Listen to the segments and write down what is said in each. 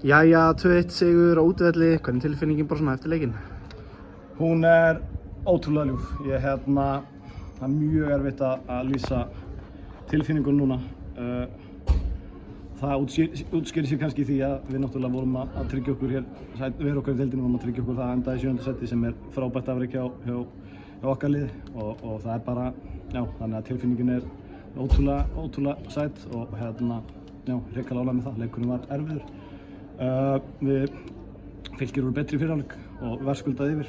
Jæja, 2-1 sigur á útivelli, hvernig tilfinningin bara svona eftir leikinn? Hún ótrúlega ljúf. Það mjög erfitt að lýsa tilfinningun núna. Það útskýrir sig kannski í því að við náttúrulega vorum að tryggja okkur hér, við okkar í deildinni vorum að tryggja okkur það að enda í 7. seti sem frábært afrek hjá okkar liði og það bara, þannig að tilfinningin ótrúlega sæt og hrikalega ánægð með það. Leikurinn var erfiður. Við Fylkir voru betri í fyrri hálfleik og verðskuldað yfir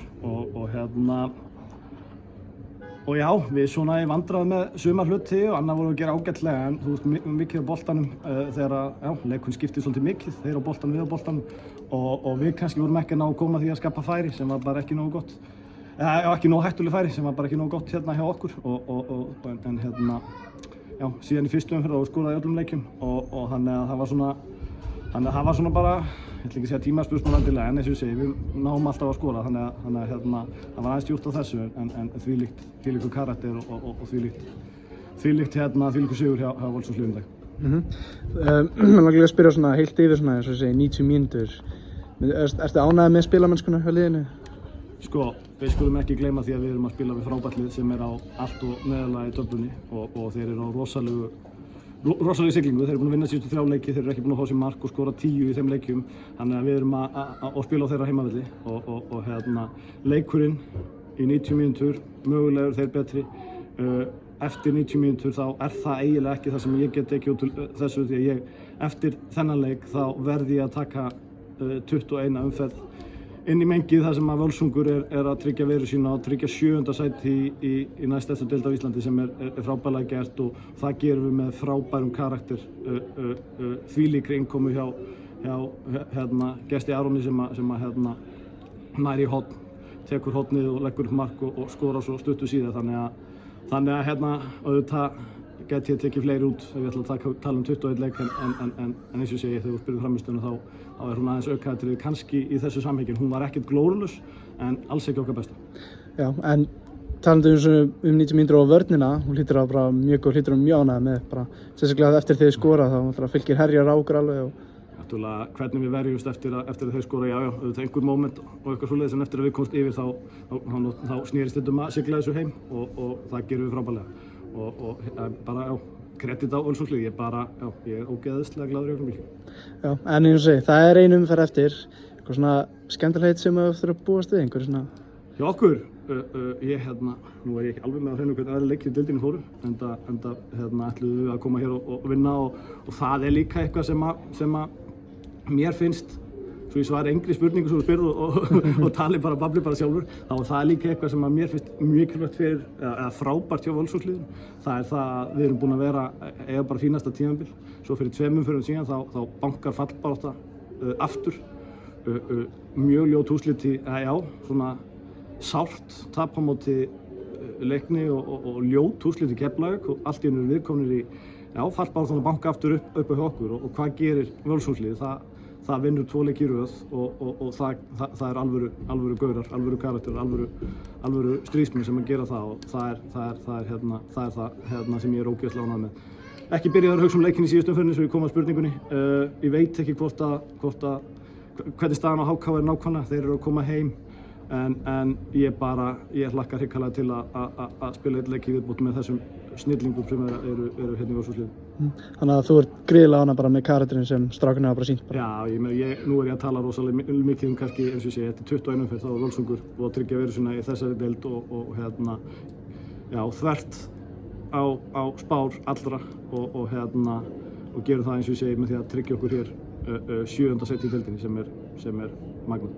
og já, við svona í vandræðum með sumar hluti og annað vorum við að gera ágætlega en þú veist mikið á boltanum þegar leikurinn skipti svolítið mikið, þeir á boltanum, við á boltanum og við kannski vorum ekki að ná að koma því að skapa færi sem var bara ekki nógu gott ekki nógu hættuleg færi sem var bara ekki nógu gott hérna hjá okkur en síðan í fyrstu umferð og skoraði í öllum leikjum og þannig að það var svona bara, ég ætla ekki að segja tímaspursmál endilega en eins og ég segi, við náum alltaf að skora þannig að það var aðeins djúpt á þessu en þvílíkur karakter og þvílíkur sigur hjá Völsungs í dag. Mér langar að spyrja svona heilt yfir svona eins og ég segi 90 mínútur. Ertu ánægður með spilamennskuna hjá liðinu? Sko, við skulum ekki gleyma því að við erum að spila við frábært lið sem á allt og neðarlega í töflunni og þeir eru á rosalega siglingu, þeir eru búin að vinna síðustu 3 leiki, þeir eru ekki búin að fá sér mark og skora 10 í þeim leikjum þannig að við erum að spila á þeirra heimavelli og leikurinn í 90 mínútur, mögulegur þeir betri eftir 90 mínútur þá það eiginlega ekki það sem ég get ekki út úr þessu því að eftir þennan leik þá verði ég að taka 21 umferð inn í mengið þar sem að Völsungur að tryggja veru sína og tryggja 7. sæti í næst eftir deild á Íslandi sem frábærlega gert og það gerum við með frábærum karakter þvílíkri innkomu hjá Gesti Aroni sem nær í horn, tekur hornið og leggur upp mark og skora svo stuttu síðar þannig að auðvitað gæti ég tekið fleiri út ef ég ætla að tala 21 leik en eins og segi þegar þú spyrir framistöðuna þá hún aðeins aukaðatriði kannski í þessu samhengi. Hún var ekkert glórulaus en alls ekki okkar besta. Já, en talandi um 90 mínútur á vörnina, hún hlýtur að bara mjög ánægð með bara sérstaklega eftir þegar þið skora þá Fylkir herjar á okkur alveg Náttúrulega hvernig við verjumst eftir að þeir skora, auðvitað einhver moment og eitthvað svoleiðis en eftir að við komst yfir þá snýrist þetta að sigla þessu heim og það gerum við frábærlega. Og bara, kredit á Völsungslið, ég er ógeðslega glaður í augnablikinu. Já, en eins og segi, það er ein umferð eftir, eitthvað svona skemmtilegheit sem þú þurfir að búast við, einhverju svona? Hjá okkur, nú ég ekki alveg með að hreina hvernig aðra leikir í deildinni fóru, enda ætluðum við að koma hér og vinna og það líka eitthvað sem mér finnst, svo ég svari engri spurningu sem þú spyrð og babli bara sjálfur, þá það líka eitthvað sem mér finnst mikilvægt fyrir, eða frábært hjá Völsungsliðinu. Það það að við erum búin að eiga bara fínasta tímabil, svo fyrir 2 umferðum síðan þá bankar fallbarátta aftur, mjög ljót úrslit svona sárt tap á móti Leikni og ljót úrslit í Keflavík og allt í einu viðkomnir í fallbaráttan að banka aftur upp hjá okkur og hvað gerir Völsungsliðið? Það vinnur 2 leiki í röð og það er alvöru gaurar, alvöru karakter, alvöru stríðsmenn sem að gera það og það er það sem ég er ógeðslega ánægður með. Ekki byrjaði að hugsa leikinn í síðustu umferðinni svo ég kom að spurningunni. Ég veit ekki hvernig staðan á HK nákvæmlega, þeir eru að koma heim en ég hlakkar hrikalega til að spila einn leik í viðbót með þessum snillingum sem eru hérna í Völsungsliðinu. Þannig að þú ert gríðarlega ánægður bara með karakterinn sem strákarnir hafa bara sýnt? Já, nú er ég að tala rosalega mikið kannski eins og ég segi, þetta 21 umferð þá er Völsungur og að tryggja veru sína í þessari deild og þvert á spár allra og gerum það eins og ég segi með því að tryggja okkur hér 7. sæti í deildinni sem er magnað.